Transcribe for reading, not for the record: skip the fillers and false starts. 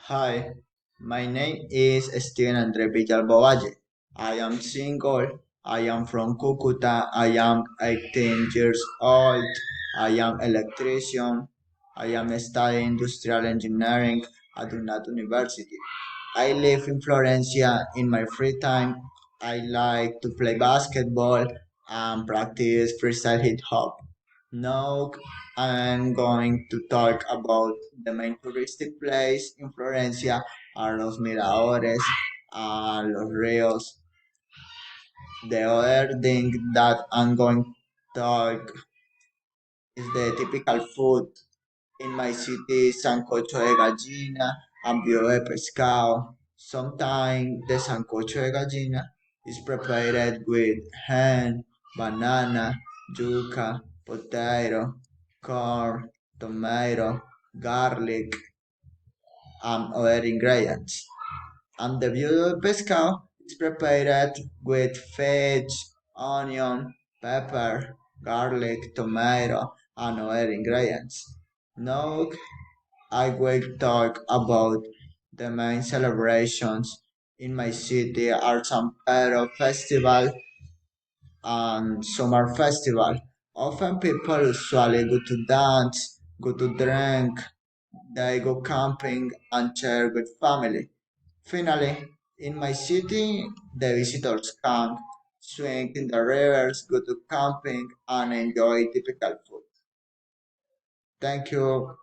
Hi, my name is Steven Andre Villalbovalle. I am single. I am from Cucuta. I am 18 years old. I am electrician. I am studying industrial engineering at UNAT University. I live in Florencia. In my free time, I like to play basketball and practice freestyle hip hop. Now I'm going to talk about the main touristic place in Florencia are los miradores and los ríos. The other thing that I'm going to talk is the typical food in my city, sancocho de gallina and bio de pescado. Sometimes the sancocho de gallina is prepared with ham, banana, yuca, potato, corn, tomato, garlic, and other ingredients. And the bio de pescado is prepared with fish, onion, pepper, garlic, tomato, and other ingredients. Now I will talk about the main celebrations in my city are San Pedro Festival and Summer Festival. Often people usually go to dance, go to drink, they go camping and share with family. Finally, in my city, the visitors come, swim in the rivers, go to camping, and enjoy typical food. Thank you.